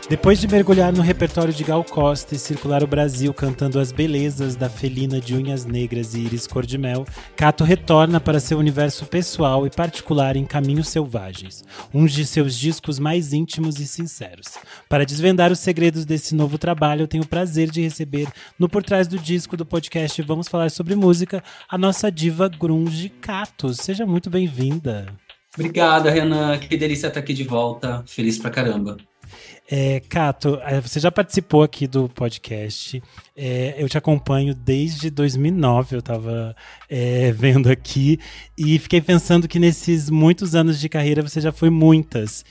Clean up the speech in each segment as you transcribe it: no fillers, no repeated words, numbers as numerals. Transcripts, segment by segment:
Depois de mergulhar no repertório de Gal Costa e circular o Brasil cantando as belezas da felina de unhas negras e íris cor-de-mel, Cato retorna para seu universo pessoal e particular em Caminhos Selvagens, um de seus discos mais íntimos e sinceros. Para desvendar os segredos desse novo trabalho, eu tenho o prazer de receber no Por Trás do Disco do podcast Vamos Falar Sobre Música, a nossa diva grunge Cato. Seja muito bem-vinda. Obrigada, Renan. Que delícia estar aqui de volta. Feliz pra caramba. Cato, você já participou aqui do podcast, eu te acompanho desde 2009, eu estava vendo aqui e fiquei pensando que nesses muitos anos de carreira você já foi muitas,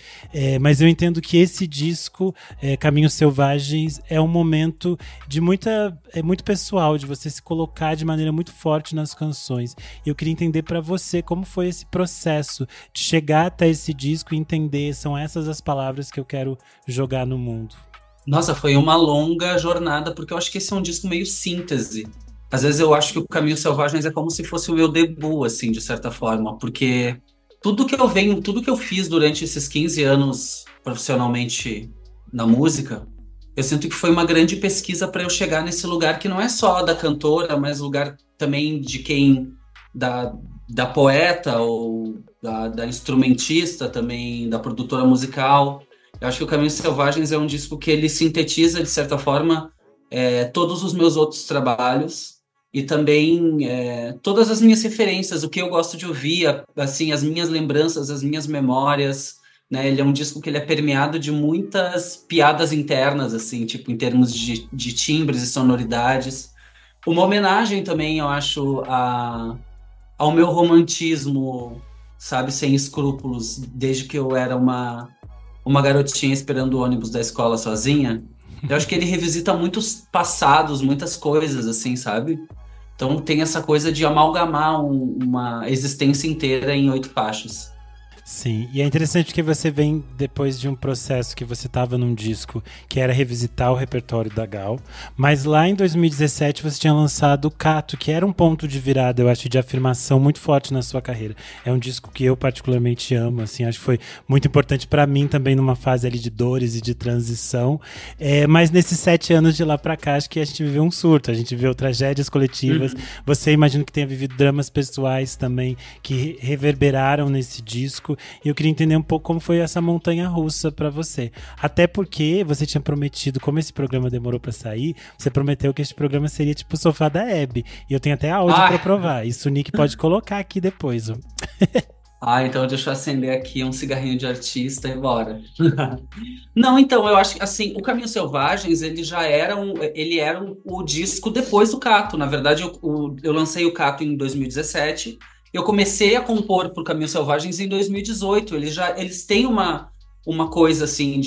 mas eu entendo que esse disco, Caminhos Selvagens, é um momento de muito pessoal, de você se colocar de maneira muito forte nas canções. Eu queria entender para você como foi esse processo de chegar até esse disco e entender, são essas as palavras que eu quero jogar no mundo. Nossa, foi uma longa jornada, porque eu acho que esse é um disco meio síntese. Às vezes eu acho que o Caminhos Selvagens é como se fosse o meu debut, assim, de certa forma, porque tudo que eu fiz durante esses 15 anos profissionalmente na música, eu sinto que foi uma grande pesquisa para eu chegar nesse lugar que não é só da cantora, mas lugar também de quem, da poeta ou da instrumentista também, da produtora musical. Eu acho que o Caminhos Selvagens é um disco que ele sintetiza, de certa forma, todos os meus outros trabalhos e também todas as minhas referências, o que eu gosto de ouvir, assim, as minhas lembranças, as minhas memórias, né? Ele é um disco que ele é permeado de muitas piadas internas, assim, tipo, em termos de timbres e sonoridades. Uma homenagem também, eu acho, ao meu romantismo, sabe, sem escrúpulos, desde que eu era uma garotinha esperando o ônibus da escola sozinha. Eu acho que ele revisita muitos passados, muitas coisas, assim, sabe? Então tem essa coisa de amalgamar uma existência inteira em 8 faixas. Sim, e é interessante que você vem depois de um processo que você estava num disco que era revisitar o repertório da Gal, mas lá em 2017 você tinha lançado o Cato, que era um ponto de virada, eu acho, de afirmação muito forte na sua carreira. É um disco que eu particularmente amo, assim, acho que foi muito importante para mim também numa fase ali de dores e de transição, mas nesses 7 anos de lá para cá, acho que a gente viveu um surto, a gente viveu tragédias coletivas, Você imagino que tenha vivido dramas pessoais também que reverberaram nesse disco. E eu queria entender um pouco como foi essa montanha-russa pra você. Até porque você tinha prometido, como esse programa demorou pra sair, você prometeu que esse programa seria tipo o Sofá da Hebe. E eu tenho até áudio pra provar. Isso o Nick pode colocar aqui depois. Então deixa eu acender aqui um cigarrinho de artista e bora. Não, então, eu acho que assim, o Caminhos Selvagens, ele era o disco depois do Cato. Na verdade, eu lancei o Cato em 2017. Eu comecei a compor por Caminhos Selvagens em 2018. Eles têm uma coisa assim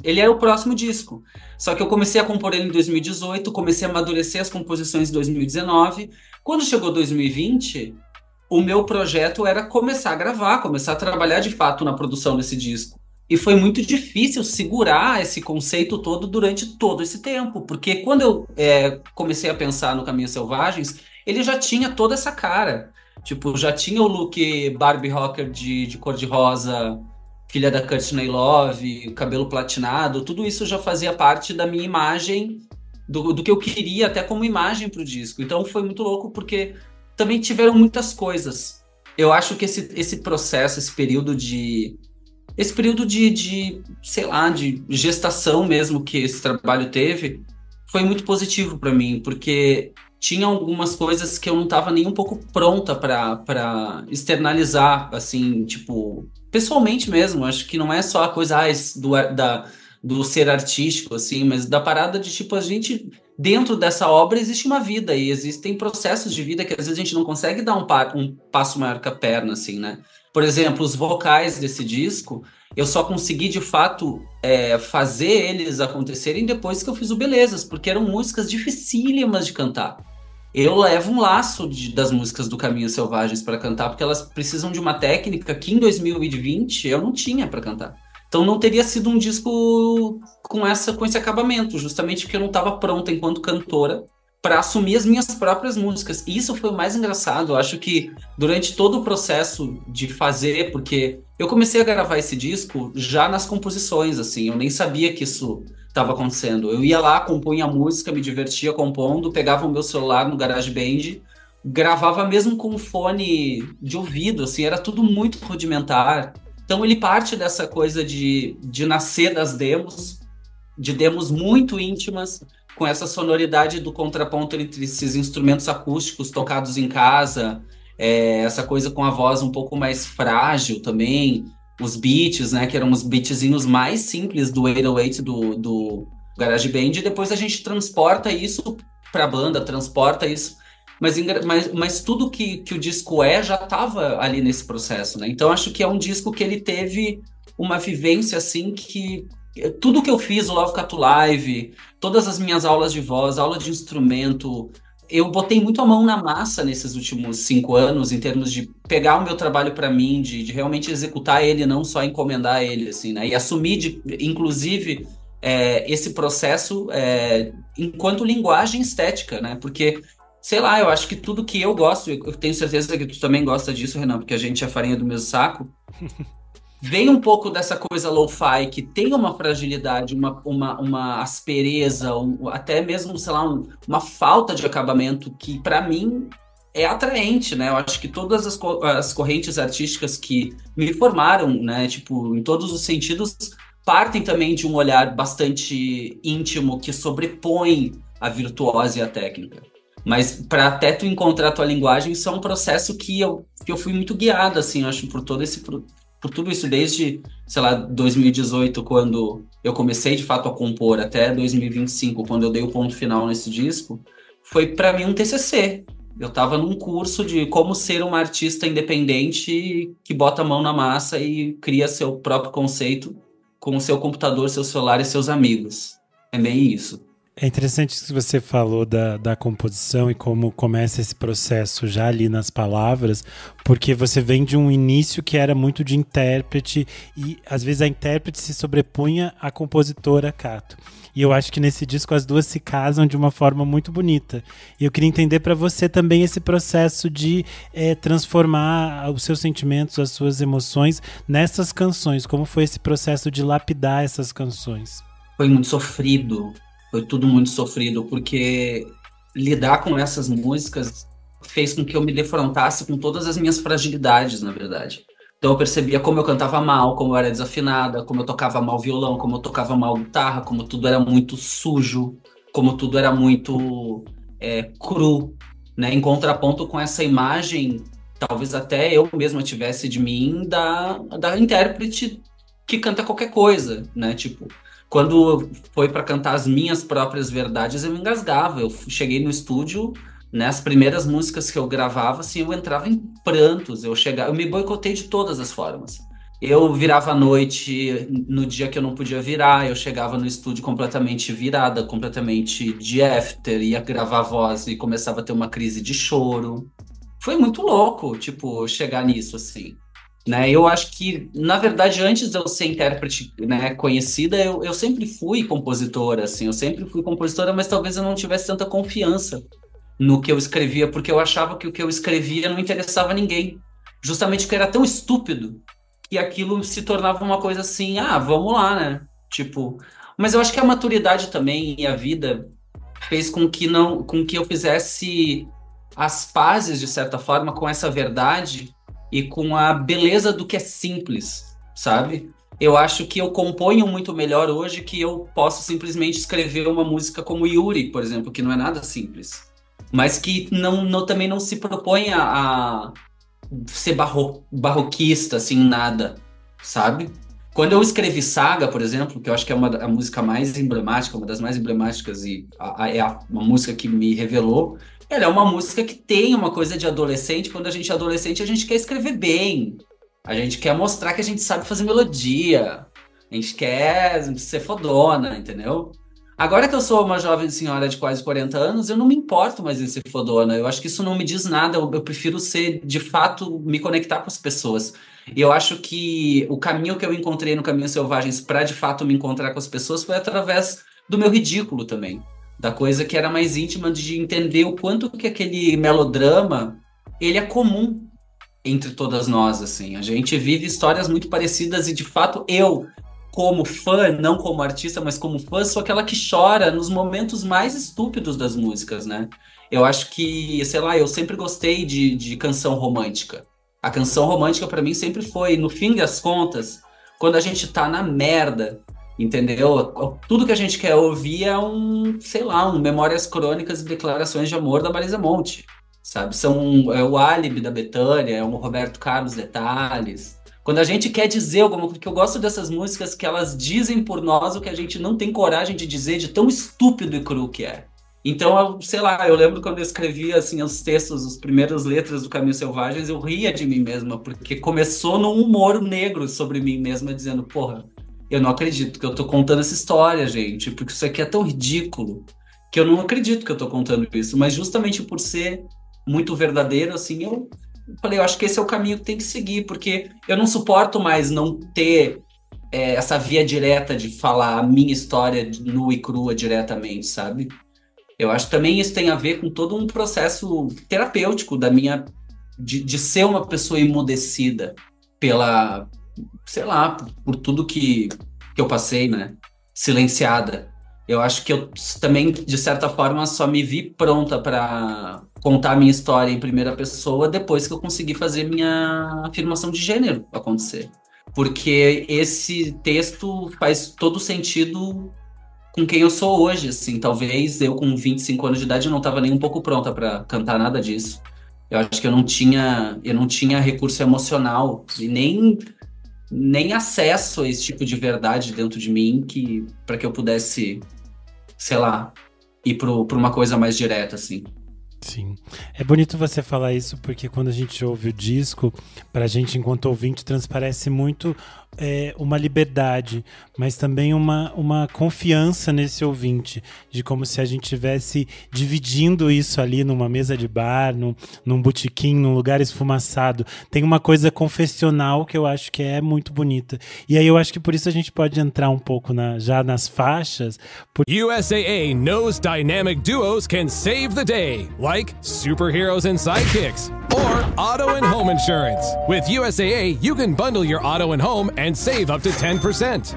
ele era o próximo disco. Só que eu comecei a compor ele em 2018, comecei a amadurecer as composições em 2019. Quando chegou 2020, o meu projeto era começar a gravar, começar a trabalhar de fato na produção desse disco. E foi muito difícil segurar esse conceito todo durante todo esse tempo, porque quando eu comecei a pensar no Caminhos Selvagens, ele já tinha toda essa cara. Tipo, já tinha o look Barbie Rocker de cor-de-rosa, filha da Courtney Love, cabelo platinado, tudo isso já fazia parte da minha imagem, do que eu queria até como imagem pro disco. Então foi muito louco porque também tiveram muitas coisas. Eu acho que esse processo, esse período de sei lá, de gestação mesmo que esse trabalho teve, foi muito positivo para mim, porque tinha algumas coisas que eu não estava nem um pouco pronta para externalizar, assim, tipo, pessoalmente mesmo. Acho que não é só a coisa do ser artístico, assim, mas da parada de, tipo, a gente, dentro dessa obra existe uma vida e existem processos de vida que às vezes a gente não consegue dar um passo maior que a perna, assim, né? Por exemplo, os vocais desse disco, eu só consegui, de fato, fazer eles acontecerem depois que eu fiz o Belezas, porque eram músicas dificílimas de cantar. Eu levo um laço das músicas do Caminhos Selvagens para cantar, porque elas precisam de uma técnica que em 2020 eu não tinha para cantar. Então não teria sido um disco com esse acabamento, justamente porque eu não estava pronta enquanto cantora para assumir as minhas próprias músicas. E isso foi o mais engraçado. Eu acho que durante todo o processo de fazer, porque eu comecei a gravar esse disco já nas composições, assim, eu nem sabia que isso estava acontecendo. Eu ia lá, compunha a música, me divertia compondo, pegava o meu celular no GarageBand, gravava mesmo com um fone de ouvido, assim, era tudo muito rudimentar. Então ele parte dessa coisa de nascer das demos, de demos muito íntimas, com essa sonoridade do contraponto entre esses instrumentos acústicos tocados em casa, essa coisa com a voz um pouco mais frágil também, os beats, né, que eram os beatzinhos mais simples do 808 do GarageBand, e depois a gente transporta isso para a banda, transporta isso, mas tudo que o disco já estava ali nesse processo, né? Então acho que é um disco que ele teve uma vivência assim que tudo que eu fiz, o Love Cat Live, todas as minhas aulas de voz, aula de instrumento, eu botei muito a mão na massa nesses últimos 5 anos, em termos de pegar o meu trabalho para mim, de realmente executar ele, não só encomendar ele, assim, né? E assumir, inclusive, esse processo enquanto linguagem estética, né? Porque, sei lá, eu acho que tudo que eu gosto, eu tenho certeza que tu também gosta disso, Renan, porque a gente é farinha do mesmo saco, vem um pouco dessa coisa lo-fi que tem uma fragilidade, uma aspereza, até mesmo, sei lá, uma falta de acabamento que, para mim, é atraente, né? Eu acho que todas as correntes artísticas que me formaram, né, tipo, em todos os sentidos, partem também de um olhar bastante íntimo que sobrepõe a virtuose e a técnica. Mas para até tu encontrar a tua linguagem, isso é um processo que eu fui muito guiado, assim, acho, por tudo isso, desde, sei lá, 2018, quando eu comecei de fato a compor, até 2025, quando eu dei o ponto final nesse disco, foi para mim um TCC. Eu estava num curso de como ser um artista independente que bota a mão na massa e cria seu próprio conceito com o seu computador, seu celular e seus amigos. É bem isso. É interessante isso que você falou da composição e como começa esse processo já ali nas palavras, porque você vem de um início que era muito de intérprete e às vezes a intérprete se sobrepunha à compositora Cato. E eu acho que nesse disco as duas se casam de uma forma muito bonita. E eu queria entender para você também esse processo de transformar os seus sentimentos, as suas emoções nessas canções. Como foi esse processo de lapidar essas canções? Foi muito sofrido. Foi tudo muito sofrido, porque lidar com essas músicas fez com que eu me defrontasse com todas as minhas fragilidades, na verdade. Então eu percebia como eu cantava mal, como eu era desafinada, como eu tocava mal violão, como eu tocava mal guitarra, como tudo era muito sujo, como tudo era muito cru, né? Em contraponto com essa imagem, talvez até eu mesma tivesse de mim, da intérprete que canta qualquer coisa, né? Tipo, quando foi para cantar as minhas próprias verdades, eu me engasgava. Eu cheguei no estúdio, né, as primeiras músicas que eu gravava, assim, eu entrava em prantos. Eu me boicotei de todas as formas. Eu virava à noite no dia que eu não podia virar, eu chegava no estúdio completamente virada, completamente de after, ia gravar a voz e começava a ter uma crise de choro. Foi muito louco, tipo, chegar nisso, assim. Né? Eu acho que, na verdade, antes de eu ser intérprete, né, conhecida, eu sempre fui compositora, assim, eu sempre fui compositora, mas talvez eu não tivesse tanta confiança no que eu escrevia, porque eu achava que o que eu escrevia não interessava a ninguém. Justamente porque era tão estúpido que aquilo se tornava uma coisa assim, vamos lá, né? Tipo, mas eu acho que a maturidade também e a vida fez com que eu fizesse as pazes, de certa forma, com essa verdade e com a beleza do que é simples, sabe? Eu acho que eu componho muito melhor hoje que eu posso simplesmente escrever uma música como Yuri, por exemplo, que não é nada simples, mas que também não se propõe a ser barroquista, assim, nada, sabe? Quando eu escrevi Saga, por exemplo, que eu acho que é a música mais emblemática, uma das mais emblemáticas e uma música que me revelou, ela é uma música que tem uma coisa de adolescente. Quando a gente é adolescente, a gente quer escrever bem. A gente quer mostrar que a gente sabe fazer melodia. A gente quer ser fodona, entendeu? Agora que eu sou uma jovem senhora de quase 40 anos, eu não me importo mais em ser fodona. Eu acho que isso não me diz nada. Eu prefiro ser, de fato, me conectar com as pessoas. E eu acho que o caminho que eu encontrei no Caminhos Selvagens para, de fato, me encontrar com as pessoas foi através do meu ridículo também. da coisa que era mais íntima, de entender o quanto que aquele melodrama, ele é comum entre todas nós, assim. A gente vive histórias muito parecidas e, de fato, eu, como fã, não como artista, mas como fã, sou aquela que chora nos momentos mais estúpidos das músicas, né? Eu acho que, sei lá, eu sempre gostei de canção romântica. A canção romântica, pra mim, sempre foi, no fim das contas, quando a gente tá na merda, entendeu? Tudo que a gente quer ouvir é sei lá, Memórias Crônicas e Declarações de Amor da Marisa Monte, sabe? É o Álibi da Bethânia, é o Roberto Carlos Detalhes. Quando a gente quer dizer alguma coisa, porque eu gosto dessas músicas que elas dizem por nós o que a gente não tem coragem de dizer, de tão estúpido e cru que é. Então, sei lá, eu lembro quando eu escrevia assim, os textos, as primeiras letras do Caminhos Selvagens, eu ria de mim mesma, porque começou num humor negro sobre mim mesma, dizendo, porra, eu não acredito que eu tô contando essa história, gente, porque isso aqui é tão ridículo, que eu não acredito que eu tô contando isso, mas justamente por ser muito verdadeiro, assim, eu falei, eu acho que esse é o caminho que tem que seguir, porque eu não suporto mais não ter essa via direta de falar a minha história nua e crua diretamente, sabe? Eu acho que também isso tem a ver com todo um processo terapêutico de ser uma pessoa emudecida pela, sei lá, por tudo que eu passei, né? Silenciada. Eu acho que eu também, de certa forma, só me vi pronta para contar a minha história em primeira pessoa depois que eu consegui fazer minha afirmação de gênero acontecer. Porque esse texto faz todo sentido com quem eu sou hoje, assim. Talvez eu com 25 anos de idade não estava nem um pouco pronta para cantar nada disso. Eu acho que eu não tinha recurso emocional e nem acesso a esse tipo de verdade dentro de mim para que eu pudesse, sei lá, ir para uma coisa mais direta, assim. Sim. É bonito você falar isso, porque quando a gente ouve o disco, pra gente, enquanto ouvinte, transparece muito uma liberdade, mas também uma confiança nesse ouvinte, de como se a gente estivesse dividindo isso ali numa mesa de bar, num botequim, num lugar esfumaçado. Tem uma coisa confessional que eu acho que é muito bonita. E aí eu acho que por isso a gente pode entrar um pouco já nas faixas. USAA knows dynamic duos can save the day, like superheroes and sidekicks, or auto and home insurance. With USAA, you can bundle your auto and home and save up to 10%.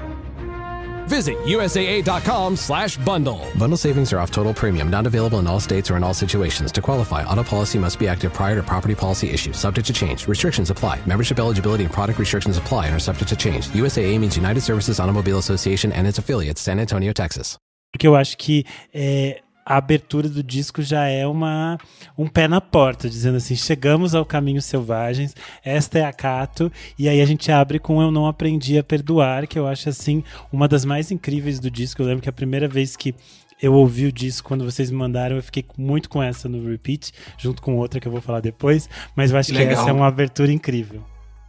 Visit USAA.com/bundle. Bundle savings are off total premium, not available in all states or in all situations. To qualify, auto policy must be active prior to property policy issue, subject to change. Restrictions apply. Membership eligibility and product restrictions apply and are subject to change. USAA means United Services Automobile Association and its affiliates, San Antonio, Texas. Porque eu acho que a abertura do disco já é um pé na porta, dizendo assim, chegamos ao Caminhos Selvagens, esta é a Cato, e aí a gente abre com Eu Não Aprendi a Perdoar, que eu acho assim uma das mais incríveis do disco. Eu lembro que a primeira vez que eu ouvi o disco, quando vocês me mandaram, eu fiquei muito com essa no repeat, junto com outra que eu vou falar depois, mas eu acho que essa é uma abertura incrível.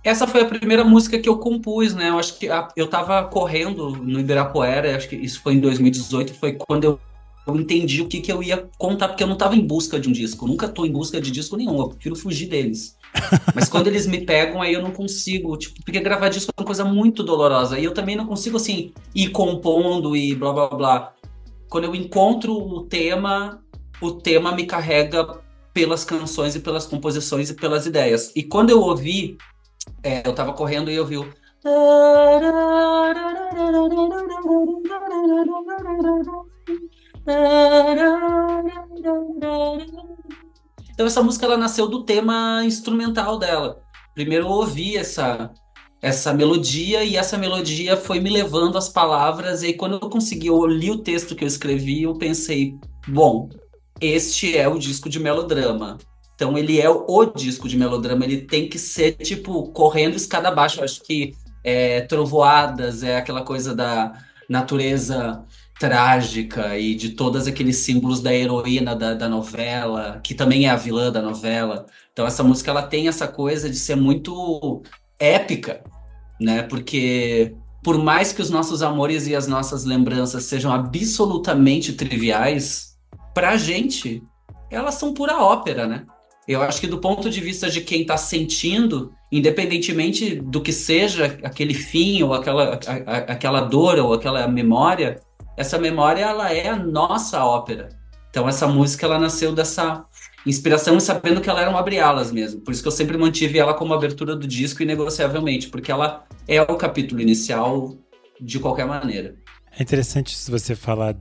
Essa foi a primeira música que eu compus, né? Eu acho que eu tava correndo no Ibirapuera, acho que isso foi em 2018, foi quando eu entendi o que eu ia contar, porque eu não tava em busca de um disco. Eu nunca tô em busca de disco nenhum, eu prefiro fugir deles. Mas quando eles me pegam, aí eu não consigo, porque gravar disco é uma coisa muito dolorosa. E eu também não consigo, assim, ir compondo e blá, blá, blá. Quando eu encontro o tema me carrega pelas canções e pelas composições e pelas ideias. E quando eu ouvi, eu tava correndo e eu ouvi o... Então essa música ela nasceu do tema instrumental dela. Primeiro eu ouvi essa melodia e essa melodia foi me levando às palavras, e aí quando eu li o texto que eu escrevi, eu pensei, bom, este é o disco de melodrama. Então ele é o disco de melodrama, ele tem que ser tipo correndo escada abaixo. Eu acho que trovoadas é aquela coisa da natureza trágica e de todos aqueles símbolos da heroína da novela, que também é a vilã da novela. Então essa música ela tem essa coisa de ser muito épica, né? Porque por mais que os nossos amores e as nossas lembranças sejam absolutamente triviais, pra gente, elas são pura ópera, né? Eu acho que do ponto de vista de quem tá sentindo, independentemente do que seja aquele fim ou aquela dor ou aquela memória, essa memória, ela é a nossa ópera. Então essa música, ela nasceu dessa inspiração e sabendo que ela era um abre-alas mesmo. Por isso que eu sempre mantive ela como abertura do disco inegociavelmente, porque ela é o capítulo inicial de qualquer maneira. É interessante você falar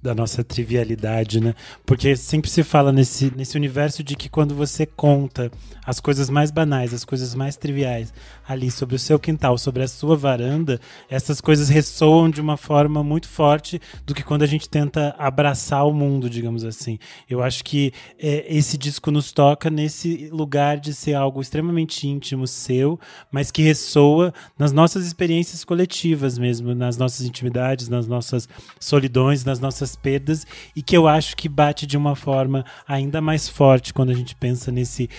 da nossa trivialidade, né? Porque sempre se fala nesse universo de que quando você conta as coisas mais banais, as coisas mais triviais ali sobre o seu quintal, sobre a sua varanda, essas coisas ressoam de uma forma muito forte do que quando a gente tenta abraçar o mundo, digamos assim. Eu acho que esse disco nos toca nesse lugar de ser algo extremamente íntimo seu, mas que ressoa nas nossas experiências coletivas mesmo, nas nossas intimidades, nas nossas solidões, nas nossas perdas, e que eu acho que bate de uma forma ainda mais forte quando a gente pensa nesse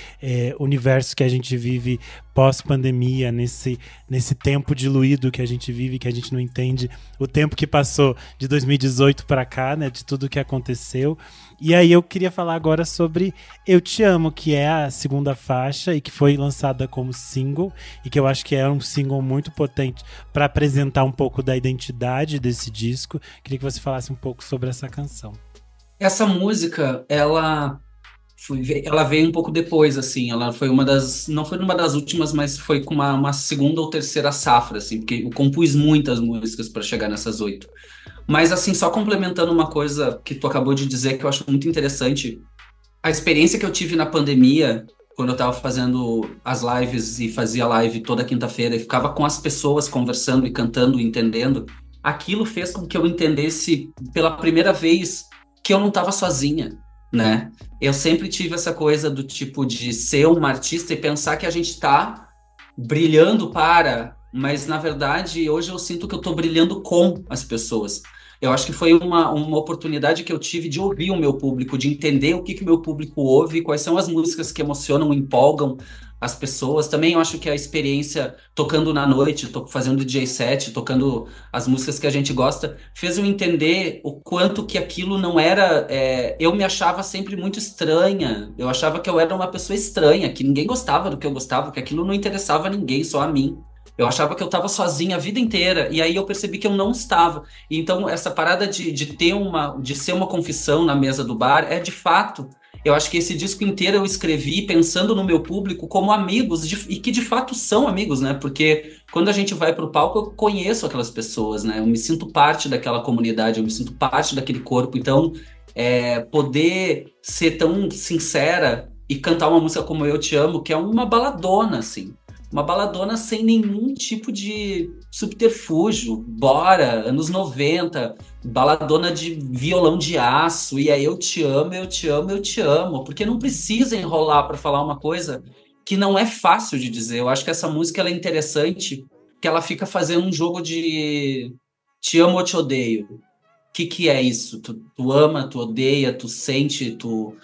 universo que a gente vive pós-pandemia, nesse tempo diluído que a gente vive, que a gente não entende o tempo que passou de 2018 para cá, né, de tudo que aconteceu. E aí eu queria falar agora sobre Eu Te Amo, que é a segunda faixa e que foi lançada como single, e que eu acho que é um single muito potente para apresentar um pouco da identidade desse disco. Queria que você falasse um pouco sobre essa canção. Essa música, ela veio um pouco depois, assim, ela foi não foi uma das últimas, mas foi com uma segunda ou terceira safra, assim, porque eu compus muitas músicas para chegar nessas 8. Mas, assim, só complementando uma coisa que tu acabou de dizer, que eu acho muito interessante, a experiência que eu tive na pandemia, quando eu tava fazendo as lives e fazia live toda quinta-feira e ficava com as pessoas conversando e cantando e entendendo, aquilo fez com que eu entendesse pela primeira vez que eu não tava sozinha, né? Eu sempre tive essa coisa do tipo de ser uma artista e pensar que a gente tá brilhando mas na verdade hoje eu sinto que eu tô brilhando com as pessoas. Eu acho que foi uma oportunidade que eu tive de ouvir o meu público, de entender o que o meu público ouve, quais são as músicas que emocionam, empolgam as pessoas. Também eu acho que a experiência tocando na noite, fazendo DJ set, tocando as músicas que a gente gosta, fez eu entender o quanto que aquilo não era... eu me achava sempre muito estranha. Eu achava que eu era uma pessoa estranha, que ninguém gostava do que eu gostava, que aquilo não interessava a ninguém, só a mim. Eu achava que eu estava sozinha a vida inteira, e aí eu percebi que eu não estava. Então, essa parada de ser uma confissão na mesa do bar é de fato. Eu acho que esse disco inteiro eu escrevi pensando no meu público como amigos, e que de fato são amigos, né? Porque quando a gente vai pro palco, eu conheço aquelas pessoas, né? Eu me sinto parte daquela comunidade, eu me sinto parte daquele corpo. Então, poder ser tão sincera e cantar uma música como Eu Te Amo, que é uma baladona, assim. Uma baladona sem nenhum tipo de subterfúgio. Bora, anos 90, baladona de violão de aço, e aí eu te amo, eu te amo, eu te amo. Porque não precisa enrolar para falar uma coisa que não é fácil de dizer. Eu acho que essa música ela é interessante, que ela fica fazendo um jogo de te amo ou te odeio. O que é isso? Tu ama, tu odeia, tu sente, tu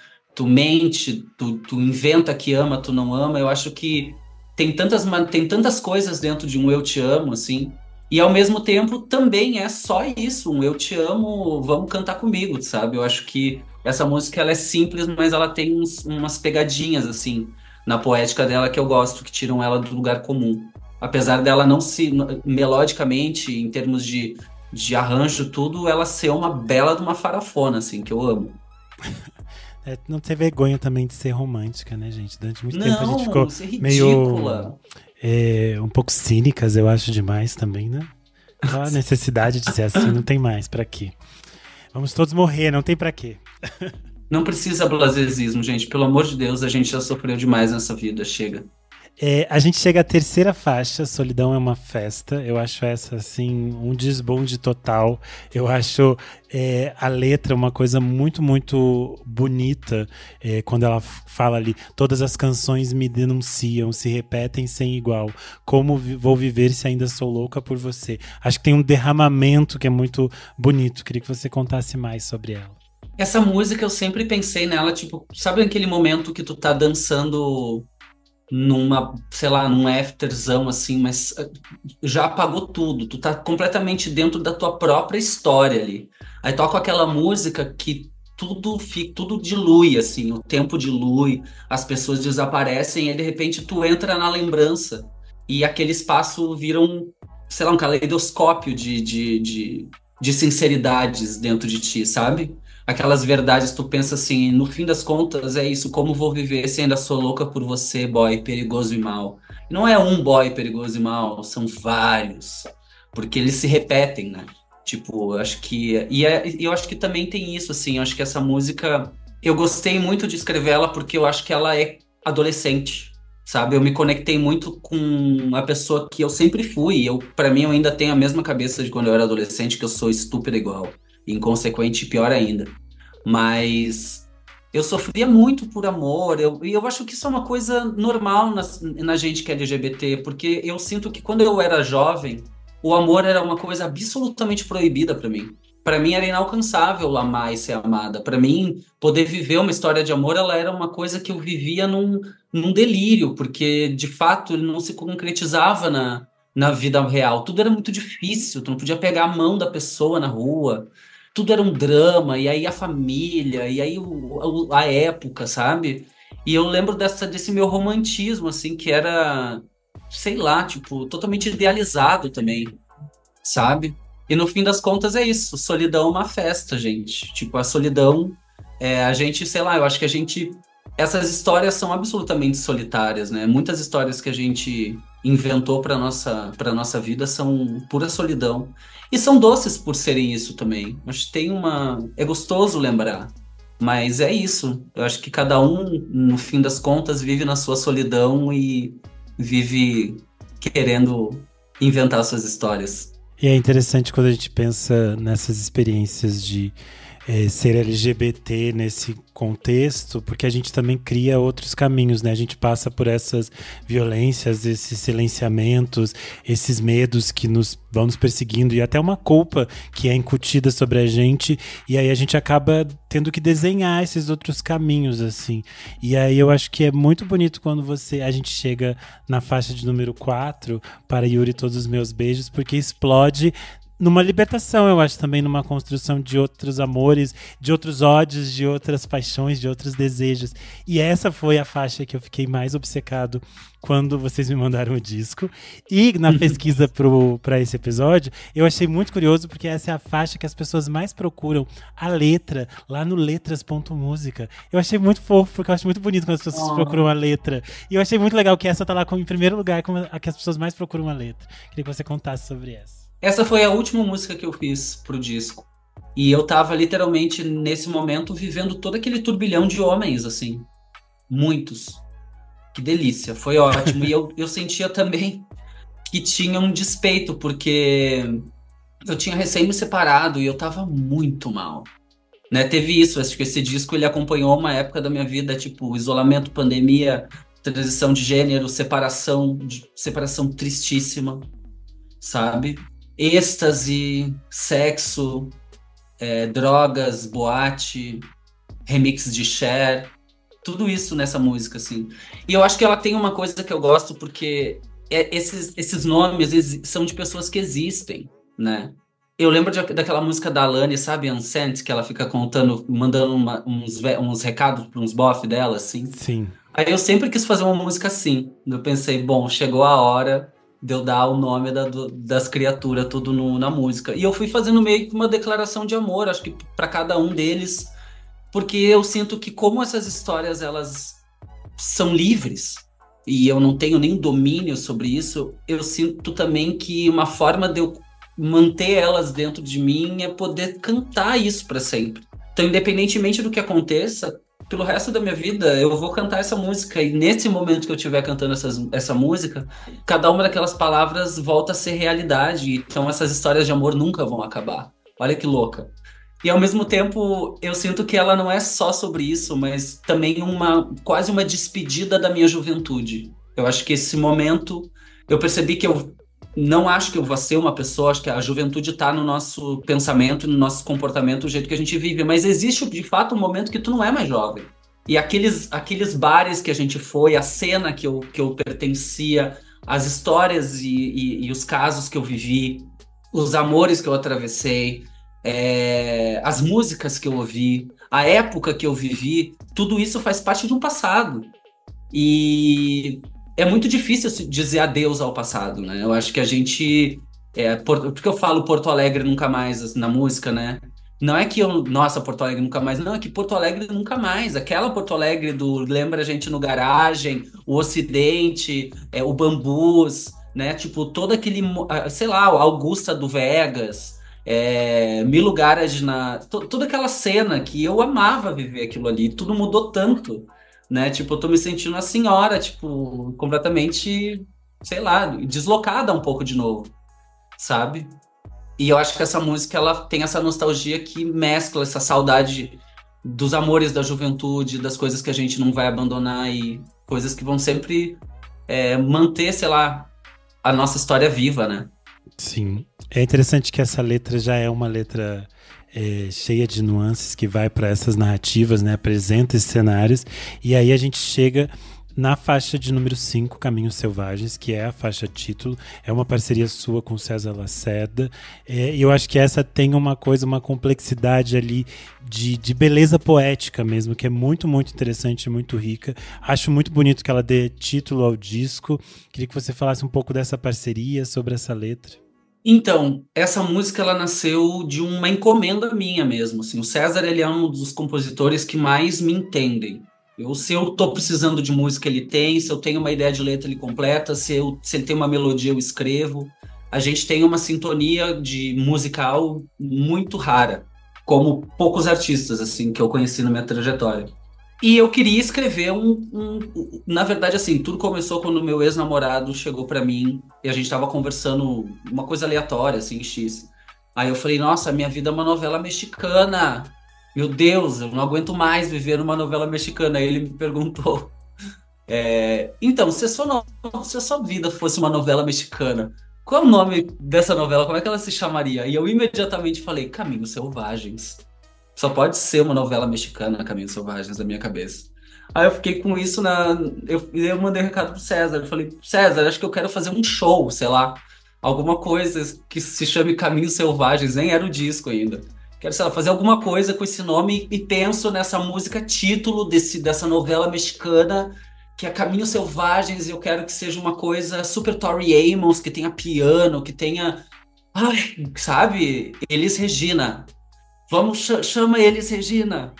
mente, tu inventa que ama, tu não ama. Eu acho que tem tantas coisas dentro de um Eu Te Amo, assim, e ao mesmo tempo também é só isso, um Eu Te Amo, vamos cantar comigo, sabe? Eu acho que essa música ela é simples, mas ela tem umas pegadinhas, assim, na poética dela que eu gosto, que tiram ela do lugar comum. Apesar dela não se, melodicamente, em termos de arranjo, tudo, ela ser uma bela de uma farofona, assim, que eu amo. Não ter vergonha também de ser romântica, né, gente? Durante muito tempo a gente ficou meio um pouco cínicas, eu acho, demais também, né? A necessidade de ser assim não tem mais, pra quê? Vamos todos morrer, não tem pra quê. Não precisa blasesismo, gente. Pelo amor de Deus, a gente já sofreu demais nessa vida, chega. A gente chega à terceira faixa, Solidão é uma Festa. Eu acho essa, assim, um desbonde total. Eu acho a letra uma coisa muito, muito bonita. Quando ela fala ali, todas as canções me denunciam, se repetem sem igual. Como vou viver se ainda sou louca por você? Acho que tem um derramamento que é muito bonito. Queria que você contasse mais sobre ela. Essa música eu sempre pensei nela, tipo, sabe aquele momento que tu tá dançando num afterzão, assim, mas já apagou tudo, tu tá completamente dentro da tua própria história ali. Aí toca aquela música que tudo dilui, assim, o tempo dilui, as pessoas desaparecem, e de repente tu entra na lembrança, e aquele espaço vira um caleidoscópio de de sinceridades dentro de ti, sabe? Aquelas verdades, tu pensa assim, no fim das contas, é isso, como vou viver se ainda sou louca por você, boy, perigoso e mal. Não é um boy perigoso e mal, são vários, porque eles se repetem, né? Tipo, eu acho que... E eu acho que também tem isso, assim, eu acho que essa música... Eu gostei muito de escrever ela porque eu acho que ela é adolescente, sabe? Eu me conectei muito com a pessoa que eu sempre fui. Para mim, eu ainda tenho a mesma cabeça de quando eu era adolescente, que eu sou estúpida igual. E inconsequente, pior ainda. Mas eu sofria muito por amor. E eu acho que isso é uma coisa normal na gente que é LGBT, porque eu sinto que quando eu era jovem, o amor era uma coisa absolutamente proibida para mim. Para mim era inalcançável amar e ser amada. Para mim, poder viver uma história de amor, ela era uma coisa que eu vivia num delírio, porque de fato ele não se concretizava na vida real. Tudo era muito difícil, tu não podia pegar a mão da pessoa na rua. Tudo era um drama, e aí a família, e aí a época, sabe? E eu lembro desse meu romantismo, assim, que era, sei lá, tipo, totalmente idealizado também, sabe? E no fim das contas é isso, solidão é uma festa, gente. Tipo, a solidão, a gente, sei lá, eu acho que a gente... Essas histórias são absolutamente solitárias, né? Muitas histórias que a gente inventou para nossa vida são pura solidão. E são doces por serem isso também. Acho que é gostoso lembrar. Mas é isso. Eu acho que cada um, no fim das contas, vive na sua solidão e vive querendo inventar suas histórias. E é interessante quando a gente pensa nessas experiências de ser LGBT nesse contexto, porque a gente também cria outros caminhos, né? A gente passa por essas violências, esses silenciamentos, esses medos que vão nos perseguindo e até uma culpa que é incutida sobre a gente, e aí a gente acaba tendo que desenhar esses outros caminhos, assim. E aí eu acho que é muito bonito quando a gente chega na faixa de número 4, Para Yuri Todos os Meus Beijos, porque explode numa libertação, eu acho, também numa construção de outros amores, de outros ódios, de outras paixões, de outros desejos. E essa foi a faixa que eu fiquei mais obcecado quando vocês me mandaram o disco. E na pesquisa para esse episódio, eu achei muito curioso, porque essa é a faixa que as pessoas mais procuram a letra, lá no letras.música. Eu achei muito fofo, porque eu acho muito bonito quando as pessoas procuram a letra. E eu achei muito legal que essa tá lá em primeiro lugar, como a que as pessoas mais procuram a letra. Queria que você contasse sobre essa. Essa foi a última música que eu fiz pro disco. E eu tava literalmente, nesse momento, vivendo todo aquele turbilhão de homens, assim. Muitos. Que delícia, foi ótimo. E eu sentia também que tinha um despeito, porque eu tinha recém me separado e eu tava muito mal. Né? Teve isso, acho que esse disco ele acompanhou uma época da minha vida, tipo, isolamento, pandemia, transição de gênero, separação tristíssima, sabe? Êxtase, sexo, drogas, boate, remix de Cher, tudo isso nessa música, assim. E eu acho que ela tem uma coisa que eu gosto, porque esses nomes são de pessoas que existem, né? Eu lembro daquela música da Alane, sabe, Unsent, que ela fica mandando uns recados para uns bof dela, assim. Sim. Aí eu sempre quis fazer uma música assim. Eu pensei, bom, chegou a hora de eu dar o nome das criaturas tudo na música. E eu fui fazendo meio que uma declaração de amor, acho que para cada um deles, porque eu sinto que como essas histórias, elas são livres, e eu não tenho nem domínio sobre isso, eu sinto também que uma forma de eu manter elas dentro de mim é poder cantar isso para sempre. Então, independentemente do que aconteça, pelo resto da minha vida, eu vou cantar essa música, e nesse momento que eu estiver cantando essa música, cada uma daquelas palavras volta a ser realidade, então essas histórias de amor nunca vão acabar. Olha que louca. E ao mesmo tempo, eu sinto que ela não é só sobre isso, mas também quase uma despedida da minha juventude. Eu acho que esse momento, eu percebi que eu não acho que eu vou ser uma pessoa, acho que a juventude está no nosso pensamento, no nosso comportamento, o jeito que a gente vive, mas existe de fato um momento que tu não é mais jovem. E aqueles bares que a gente foi, a cena que eu pertencia, as histórias e os casos que eu vivi, os amores que eu atravessei, as músicas que eu ouvi, a época que eu vivi, tudo isso faz parte de um passado. E é muito difícil dizer adeus ao passado, né? Eu acho que a gente Porque eu falo Porto Alegre nunca mais assim, na música, né? Não é que nossa, Porto Alegre nunca mais. Não, é que Porto Alegre nunca mais. Aquela Porto Alegre do Lembra a gente no Garagem, o Ocidente, o Bambus, né? Tipo, todo aquele, sei lá, Augusta do Vegas, Mil Garage toda aquela cena que eu amava viver aquilo ali. Tudo mudou tanto, né? Tipo, eu tô me sentindo a senhora, tipo, completamente, sei lá, deslocada um pouco de novo, sabe? E eu acho que essa música ela tem essa nostalgia que mescla essa saudade dos amores da juventude, das coisas que a gente não vai abandonar e coisas que vão sempre manter, sei lá, a nossa história viva, né? Sim. É interessante que essa letra já é uma letra cheia de nuances que vai para essas narrativas, né? Apresenta esses cenários. E aí a gente chega na faixa de número 5, Caminhos Selvagens, que é a faixa título, é uma parceria sua com César Lacerda, e eu acho que essa tem uma complexidade ali de beleza poética mesmo, que é muito, muito interessante e muito rica. Acho muito bonito que ela dê título ao disco. Queria que você falasse um pouco dessa parceria, sobre essa letra. Então, essa música ela nasceu de uma encomenda minha mesmo, assim. O César, ele é um dos compositores que mais me entendem. Se eu tô precisando de música, ele tem. Se eu tenho uma ideia de letra, ele completa. Se ele tem uma melodia, eu escrevo. A gente tem uma sintonia de musical muito rara, como poucos artistas, assim, que eu conheci na minha trajetória. E eu queria escrever Na verdade, assim, tudo começou quando meu ex-namorado chegou pra mim e a gente tava conversando uma coisa aleatória, assim, X. Aí eu falei, nossa, minha vida é uma novela mexicana. Meu Deus, eu não aguento mais viver numa novela mexicana. Aí ele me perguntou, então, se a sua vida fosse uma novela mexicana, qual é o nome dessa novela? Como é que ela se chamaria? E eu imediatamente falei, Caminhos Selvagens. Só pode ser uma novela mexicana, Caminhos Selvagens, na minha cabeça. Aí eu fiquei com isso eu mandei um recado pro César. Eu falei, César, acho que eu quero fazer um show, sei lá. Alguma coisa que se chame Caminhos Selvagens. Nem era o disco ainda. Quero, sei lá, fazer alguma coisa com esse nome e penso nessa música título dessa novela mexicana, que é Caminhos Selvagens, e eu quero que seja uma coisa super Tori Amos, que tenha piano, que tenha... Ai, sabe? Elis Regina. Chama Elis Regina.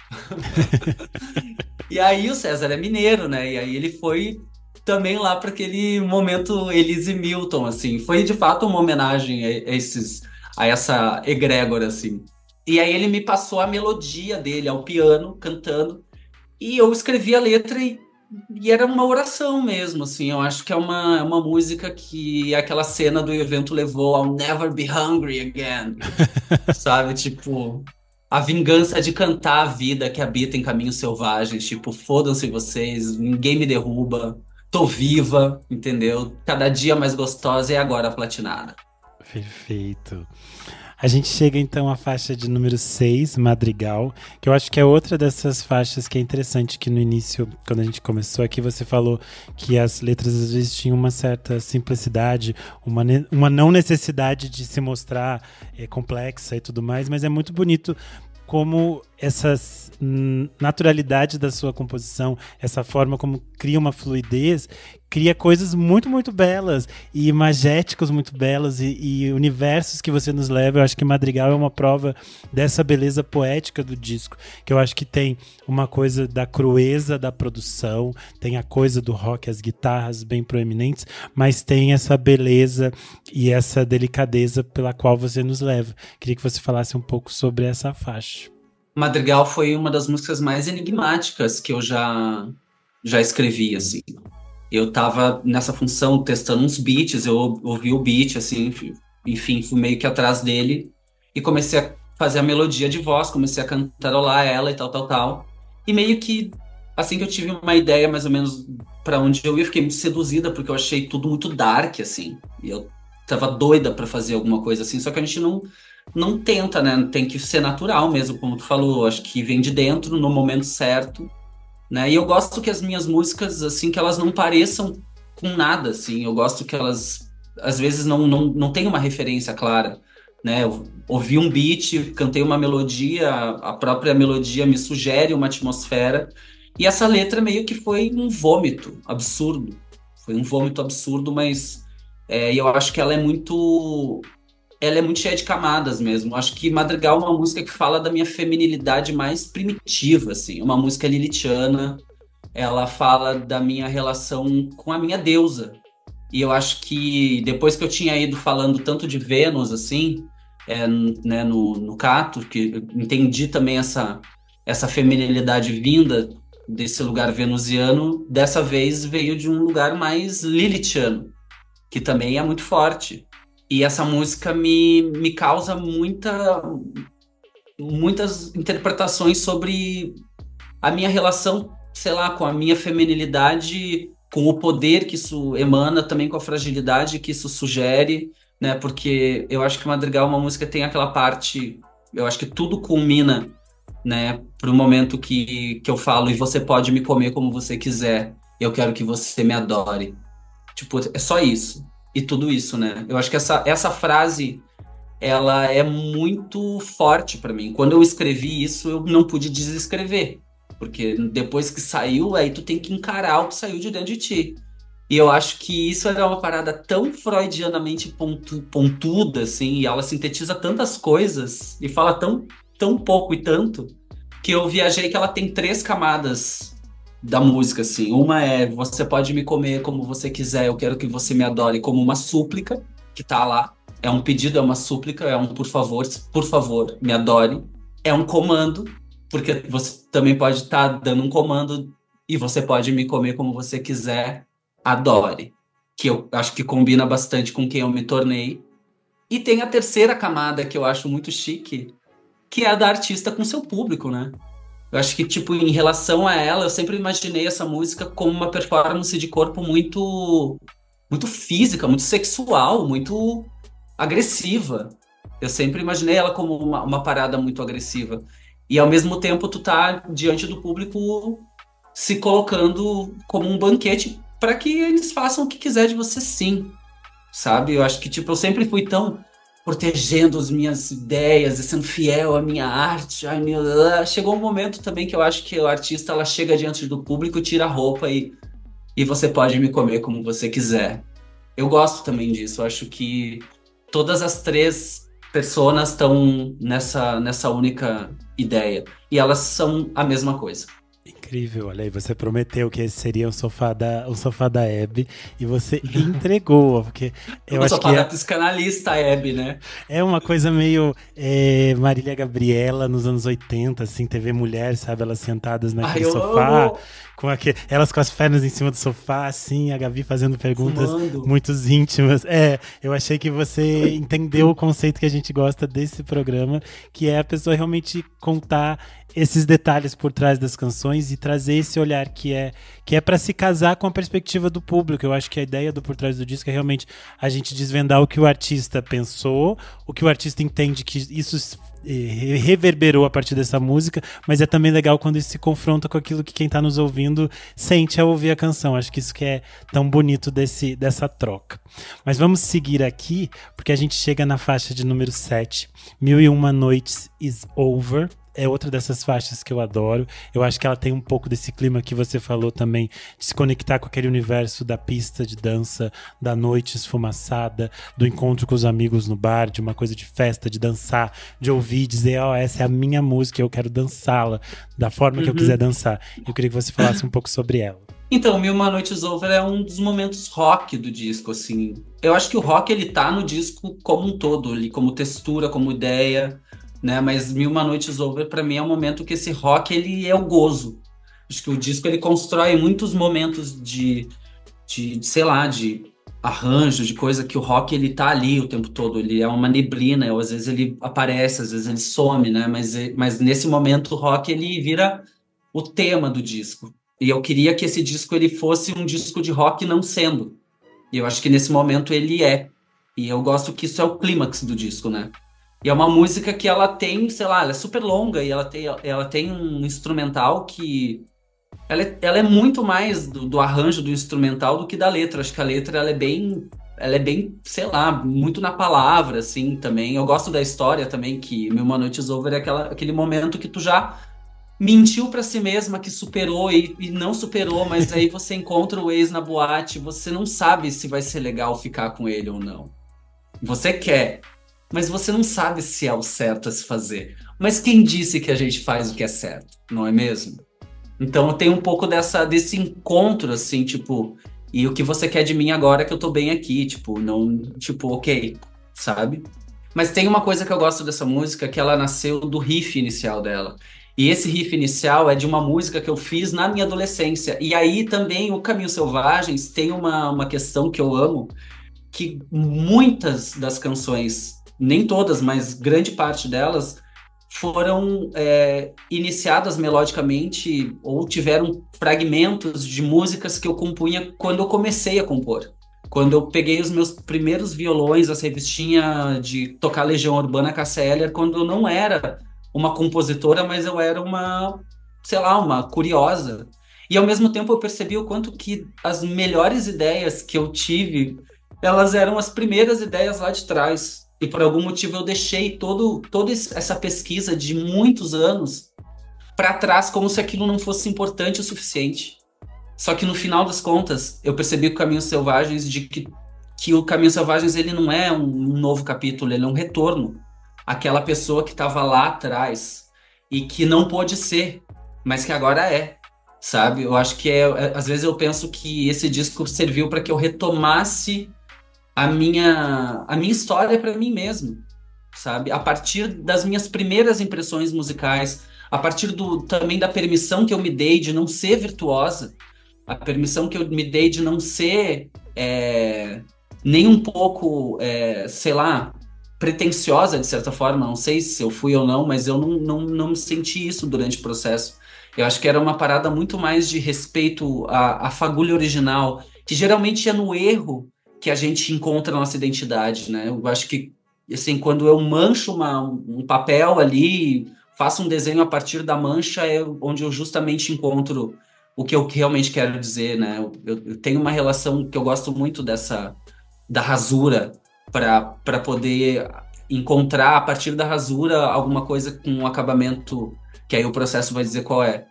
E aí o César é mineiro, né? E aí ele foi também lá para aquele momento Elise Milton, assim. Foi de fato uma homenagem a essa egrégora, assim. E aí ele me passou a melodia dele ao piano, cantando. E eu escrevi a letra e era uma oração mesmo, assim. Eu acho que é uma música que aquela cena do evento levou ao Never Be Hungry Again. Sabe? Tipo... A vingança de cantar a vida que habita em caminhos selvagens. Tipo, fodam-se vocês, ninguém me derruba. Tô viva, entendeu? Cada dia mais gostosa e agora platinada. Perfeito. A gente chega então à faixa de número 6, Madrigal, que eu acho que é outra dessas faixas que é interessante, que no início, quando a gente começou aqui, você falou que as letras às vezes tinham uma certa simplicidade, uma não necessidade de se mostrar complexa e tudo mais, mas é muito bonito como essa naturalidade da sua composição, essa forma como cria uma fluidez, cria coisas muito, muito belas e imagéticos muito belos e universos que você nos leva. Eu acho que Madrigal é uma prova dessa beleza poética do disco, que eu acho que tem uma coisa da crueza da produção, tem a coisa do rock, as guitarras bem proeminentes, mas tem essa beleza e essa delicadeza pela qual você nos leva. Queria que você falasse um pouco sobre essa faixa. Madrigal foi uma das músicas mais enigmáticas que eu já escrevi, assim. Eu tava nessa função testando uns beats, eu ouvi o beat, assim, enfim, fui meio que atrás dele e comecei a fazer a melodia de voz, comecei a cantarolar ela e tal. E meio que, assim que eu tive uma ideia mais ou menos pra onde eu ia, fiquei muito seduzida porque eu achei tudo muito dark, assim. E eu tava doida pra fazer alguma coisa assim, só que a gente não tenta, né? Tem que ser natural mesmo, como tu falou. Acho que vem de dentro, no momento certo, né? E eu gosto que as minhas músicas, assim, que elas não pareçam com nada, assim. Eu gosto que elas, às vezes, não tem uma referência clara, né? Eu ouvi um beat, cantei uma melodia, a própria melodia me sugere uma atmosfera. E essa letra meio que foi um vômito absurdo. Foi um vômito absurdo, mas eu acho que ela é muito... ela é muito cheia de camadas mesmo. Acho que Madrigal é uma música que fala da minha feminilidade mais primitiva, assim. Uma música lilithiana, ela fala da minha relação com a minha deusa. E eu acho que depois que eu tinha ido falando tanto de Vênus, assim, né, no Cato, que eu entendi também essa feminilidade vinda desse lugar venusiano, dessa vez veio de um lugar mais lilithiano, que também é muito forte. E essa música me causa muitas interpretações sobre a minha relação, sei lá, com a minha feminilidade, com o poder que isso emana, também com a fragilidade que isso sugere, né? Porque eu acho que Madrigal, uma música, tem aquela parte, eu acho que tudo culmina, né, pro momento que eu falo, e você pode me comer como você quiser, eu quero que você me adore. Tipo, é só isso. E tudo isso, né? Eu acho que essa frase, ela é muito forte pra mim. Quando eu escrevi isso, eu não pude desescrever. Porque depois que saiu, aí tu tem que encarar o que saiu de dentro de ti. E eu acho que isso é uma parada tão freudianamente pontuda, assim, e ela sintetiza tantas coisas e fala tão pouco e tanto, que eu viajei que ela tem 3 camadas da música, assim. Uma é: você pode me comer como você quiser, eu quero que você me adore, como uma súplica, que tá lá. É um pedido, é uma súplica, é um por favor, me adore. É um comando, porque você também pode estar dando um comando e você pode me comer como você quiser, adore. Que eu acho que combina bastante com quem eu me tornei. E tem a terceira camada que eu acho muito chique, que é a da artista com seu público, né? Eu acho que, tipo, em relação a ela, eu sempre imaginei essa música como uma performance de corpo muito, muito física, muito sexual, muito agressiva. Eu sempre imaginei ela como uma parada muito agressiva. E, ao mesmo tempo, tu tá diante do público se colocando como um banquete para que eles façam o que quiser de você, sim. Sabe? Eu acho que, tipo, eu sempre fui tão protegendo as minhas ideias e sendo fiel à minha arte. Ai, chegou um momento também que eu acho que o artista, ela chega diante do público, tira a roupa e você pode me comer como você quiser. Eu gosto também disso. Eu acho que todas as 3 personas estão nessa única ideia. E elas são a mesma coisa. Incrível, olha aí, você prometeu que esse seria o sofá da Hebe e você entregou, porque eu acho que da psicanalista Hebe, né? É uma coisa meio Marília Gabriela nos anos 80, assim, TV Mulher, sabe? Elas sentadas naquele sofá, elas com as pernas em cima do sofá, assim, a Gabi fazendo perguntas muito íntimas. Eu achei que você entendeu o conceito que a gente gosta desse programa, que é a pessoa realmente contar esses detalhes por trás das canções e trazer esse olhar que é para se casar com a perspectiva do público. Eu acho que a ideia do Por Trás do Disco é realmente a gente desvendar o que o artista pensou, o que o artista entende que isso reverberou a partir dessa música, mas é também legal quando isso se confronta com aquilo que quem tá nos ouvindo sente ao ouvir a canção. Acho que isso que é tão bonito dessa troca. Mas vamos seguir aqui, porque a gente chega na faixa de número 7, 1001 Noites is Over. É outra dessas faixas que eu adoro. Eu acho que ela tem um pouco desse clima que você falou também, de se conectar com aquele universo da pista de dança, da noite esfumaçada, do encontro com os amigos no bar, de uma coisa de festa, de dançar, de ouvir, dizer, essa é a minha música, eu quero dançá-la da forma que eu quiser dançar. Eu queria que você falasse um pouco sobre ela. Então, 1001 Noites Over é um dos momentos rock do disco, assim. Eu acho que o rock, ele tá no disco como um todo, ali, como textura, como ideia, né? Mas 1001 Noites Over, pra mim, é um momento que esse rock, ele é o gozo. Acho que o disco, ele constrói muitos momentos de sei lá, de arranjo, de coisa que o rock, ele tá ali o tempo todo. Ele é uma neblina, às vezes ele aparece, às vezes ele some, né? Mas nesse momento o rock, ele vira o tema do disco. E eu queria que esse disco, ele fosse um disco de rock não sendo. E eu acho que nesse momento ele é. E eu gosto que isso é o clímax do disco, né? E é uma música que ela tem, sei lá, ela é super longa e ela tem um instrumental que... Ela é muito mais do arranjo do instrumental do que da letra. Acho que a letra, ela é bem, sei lá, muito na palavra, assim, também. Eu gosto da história também, que 1001 Noites Over é aquele momento que tu já mentiu pra si mesma que superou e não superou, mas aí você encontra o ex na boate, você não sabe se vai ser legal ficar com ele ou não. Você quer, mas você não sabe se é o certo a se fazer. Mas quem disse que a gente faz o que é certo, não é mesmo? Então tem um pouco desse encontro, assim, tipo, e o que você quer de mim agora é que eu tô bem aqui, tipo, não, tipo, ok, sabe? Mas tem uma coisa que eu gosto dessa música, que ela nasceu do riff inicial dela. E esse riff inicial é de uma música que eu fiz na minha adolescência. E aí também o Caminhos Selvagens tem uma questão que eu amo, que muitas das canções, nem todas, mas grande parte delas, foram iniciadas melodicamente ou tiveram fragmentos de músicas que eu compunha quando eu comecei a compor. Quando eu peguei os meus primeiros violões, as revistinhas de tocar Legião Urbana, Cássia Eller, quando eu não era uma compositora, mas eu era uma, sei lá, uma curiosa. E ao mesmo tempo eu percebi o quanto que as melhores ideias que eu tive, elas eram as primeiras ideias lá de trás. E por algum motivo eu deixei toda essa pesquisa de muitos anos para trás, como se aquilo não fosse importante o suficiente. Só que no final das contas, eu percebi que o Caminhos Selvagens, que o Caminhos Selvagens ele não é um novo capítulo, ele é um retorno àquela pessoa que estava lá atrás e que não pôde ser, mas que agora é, sabe? Eu acho que às vezes eu penso que esse disco serviu para que eu retomasse a minha história para mim mesmo, sabe? A partir das minhas primeiras impressões musicais, a partir também da permissão que eu me dei de não ser virtuosa, a permissão que eu me dei de não ser nem um pouco, sei lá, pretensiosa de certa forma, não sei se eu fui ou não, mas eu não me senti isso durante o processo. Eu acho que era uma parada muito mais de respeito à fagulha original, que geralmente é no erro que a gente encontra a nossa identidade, né? Eu acho que, assim, quando eu mancho um papel ali, faço um desenho a partir da mancha, é onde eu justamente encontro o que eu realmente quero dizer, né? Eu tenho uma relação que eu gosto muito da rasura, para poder encontrar, a partir da rasura, alguma coisa com um acabamento, que aí o processo vai dizer qual é.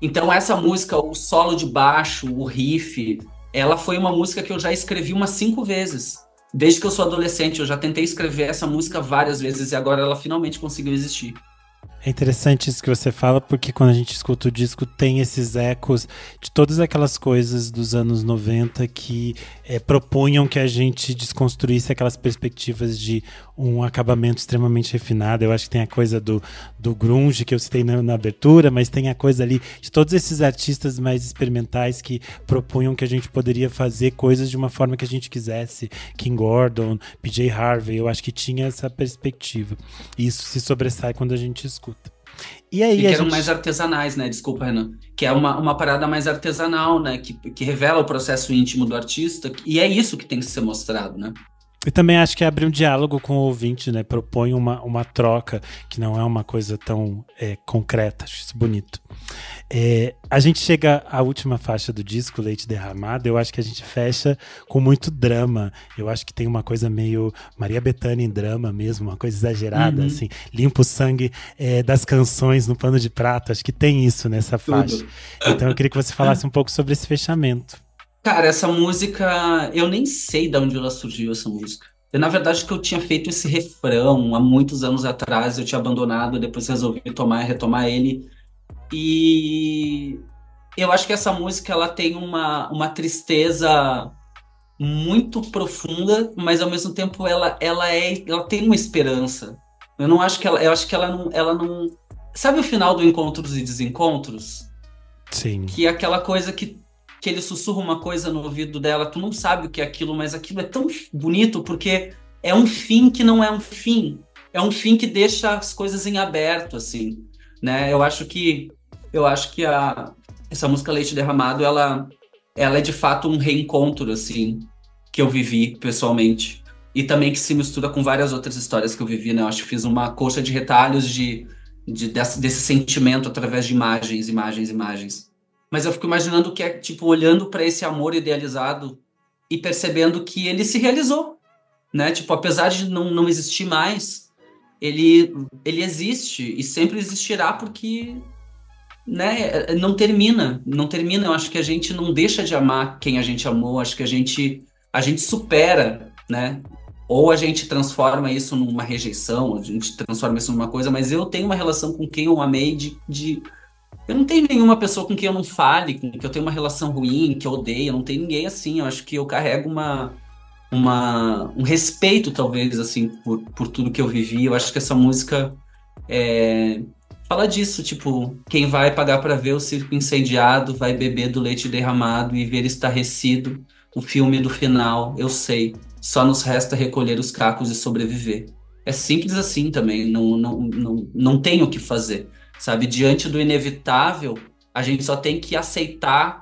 Então essa música, o solo de baixo, o riff, ela foi uma música que eu já escrevi umas 5 vezes. Desde que eu sou adolescente, eu já tentei escrever essa música várias vezes e agora ela finalmente conseguiu existir. É interessante isso que você fala, porque quando a gente escuta o disco tem esses ecos de todas aquelas coisas dos anos 90 que propunham que a gente desconstruísse aquelas perspectivas de um acabamento extremamente refinado. Eu acho que tem a coisa do grunge que eu citei na abertura, mas tem a coisa ali de todos esses artistas mais experimentais que propunham que a gente poderia fazer coisas de uma forma que a gente quisesse. King Gordon, PJ Harvey, eu acho que tinha essa perspectiva. E isso se sobressai quando a gente escuta. E aí, que eram mais artesanais, né? Desculpa, Renan. Que é uma parada mais artesanal, né? Que revela o processo íntimo do artista. E é isso que tem que ser mostrado, né? E também acho que abre um diálogo com o ouvinte, né? Propõe uma troca que não é uma coisa tão concreta. Acho isso bonito. A gente chega à última faixa do disco, Leite Derramado. Eu acho que a gente fecha com muito drama. Eu acho que tem uma coisa meio Maria Bethânia em drama mesmo, uma coisa exagerada, assim. Limpa o sangue das canções no pano de prato. Acho que tem isso nessa faixa. Tudo. Então eu queria que você falasse um pouco sobre esse fechamento. Cara, essa música, eu nem sei de onde ela surgiu, essa música. Na verdade, que eu tinha feito esse refrão há muitos anos atrás, eu tinha abandonado, depois resolvi retomar ele. E eu acho que essa música, ela tem uma tristeza muito profunda, mas ao mesmo tempo ela tem uma esperança. Eu acho que ela não... Sabe o final do Encontros e Desencontros? Sim. Que é aquela coisa que ele sussurra uma coisa no ouvido dela, tu não sabe o que é aquilo, mas aquilo é tão bonito porque é um fim que não é um fim. É um fim que deixa as coisas em aberto, assim, né? Eu acho que essa música Leite Derramado, ela é de fato um reencontro, assim, que eu vivi pessoalmente. E também que se mistura com várias outras histórias que eu vivi, né? Eu acho que fiz uma coxa de retalhos desse sentimento através de imagens. Mas eu fico imaginando que é, tipo, olhando para esse amor idealizado e percebendo que ele se realizou, né? Tipo, apesar de não existir mais, ele existe e sempre existirá porque, né, não termina. Eu acho que a gente não deixa de amar quem a gente amou, acho que a gente supera, né? ou a gente transforma isso numa rejeição, a gente transforma isso numa coisa, mas eu tenho uma relação com quem eu amei eu não tenho nenhuma pessoa com quem eu não fale, com quem eu tenho uma relação ruim, que eu odeio, eu não tenho ninguém assim. Eu acho que eu carrego um respeito, talvez, assim, por tudo que eu vivi. Eu acho que essa música fala disso, tipo, quem vai pagar para ver o circo incendiado vai beber do leite derramado e ver estarrecido o filme do final, eu sei. Só nos resta recolher os cacos e sobreviver. É simples assim também, não tem o que fazer. Sabe, diante do inevitável, a gente só tem que aceitar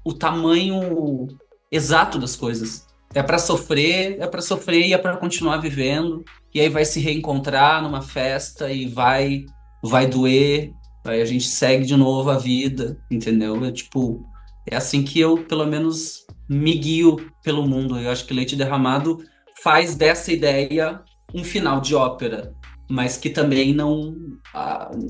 o tamanho exato das coisas. É para sofrer e é para continuar vivendo. E aí vai se reencontrar numa festa e vai doer. Aí a gente segue de novo a vida, entendeu? É assim que eu, pelo menos, me guio pelo mundo. Eu acho que Leite Derramado faz dessa ideia um final de ópera. Mas que também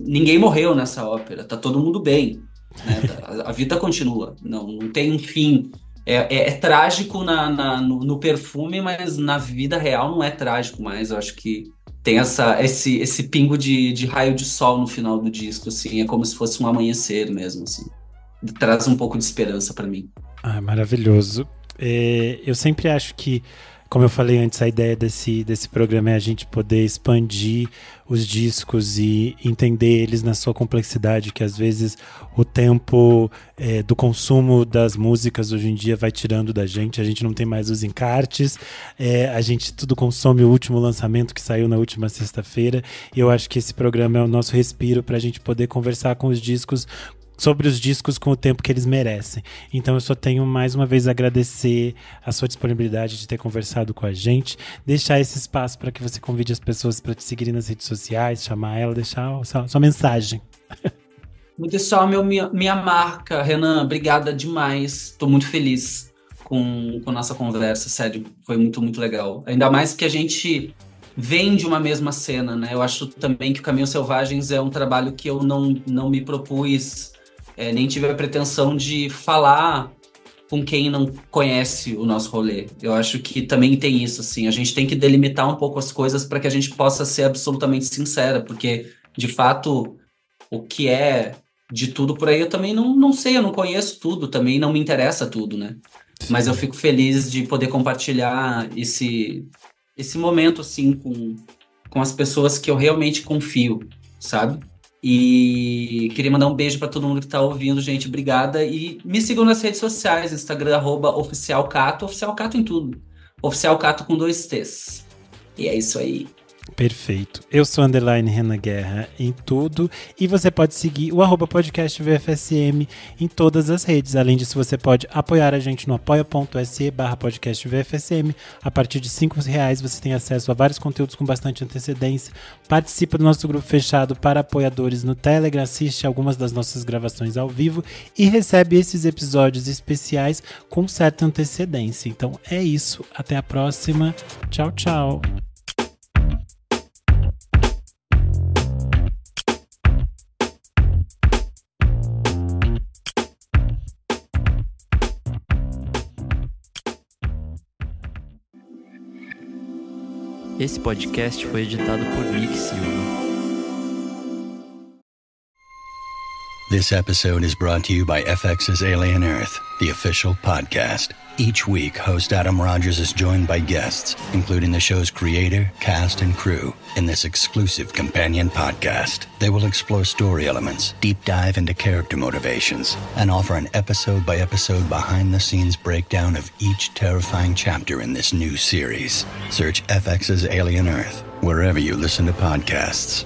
ninguém morreu nessa ópera, tá todo mundo bem, né? A vida continua, não tem um fim. É trágico no perfume, mas na vida real não é trágico mais. Eu acho que tem esse pingo de raio de sol no final do disco, assim, é como se fosse um amanhecer mesmo, assim. Traz um pouco de esperança para mim. Ah, maravilhoso. Eu sempre acho que, como eu falei antes, a ideia desse programa é a gente poder expandir os discos e entender eles na sua complexidade, que às vezes o tempo do consumo das músicas hoje em dia vai tirando da gente, a gente não tem mais os encartes, a gente tudo consome o último lançamento que saiu na última sexta-feira, e eu acho que esse programa é o nosso respiro para a gente poder conversar com os discos, sobre os discos com o tempo que eles merecem. Então eu só tenho mais uma vez a agradecer a sua disponibilidade de ter conversado com a gente, deixar esse espaço para que você convide as pessoas para te seguirem nas redes sociais, chamar ela, deixar sua mensagem. Vou deixar minha marca, Renan, obrigada demais, estou muito feliz com nossa conversa, sério, foi muito, muito legal. Ainda mais que a gente vem de uma mesma cena, né? Eu acho também que o Caminhos Selvagens é um trabalho que eu não me propus, nem tive a pretensão de falar com quem não conhece o nosso rolê. Eu acho que também tem isso, assim, a gente tem que delimitar um pouco as coisas para que a gente possa ser absolutamente sincera, porque, de fato, o que é de tudo por aí eu também não sei, eu não conheço tudo, também não me interessa tudo, né? Mas eu fico feliz de poder compartilhar esse momento, assim, com as pessoas que eu realmente confio, sabe? E queria mandar um beijo para todo mundo que tá ouvindo, gente, obrigada. E me sigam nas redes sociais, Instagram, @oficialcato, oficialcato em tudo. Oficialcato com 2 T's. E é isso aí. Perfeito. Eu sou _Renan Guerra em tudo e você pode seguir o @podcast VFSM em todas as redes. Além disso, você pode apoiar a gente no apoia.se/podcast VFSM. A partir de R$5 você tem acesso a vários conteúdos com bastante antecedência. Participa do nosso grupo fechado para apoiadores no Telegram, assiste algumas das nossas gravações ao vivo e recebe esses episódios especiais com certa antecedência. Então é isso. Até a próxima. Tchau, tchau. Esse podcast foi editado por Nick Silva. This episode is brought to you by FX's Alien Earth, the official podcast. Each week, host Adam Rogers is joined by guests, including the show's creator, cast, and crew, in this exclusive companion podcast. They will explore story elements, deep dive into character motivations, and offer an episode-by-episode behind-the-scenes breakdown of each terrifying chapter in this new series. Search FX's Alien Earth wherever you listen to podcasts.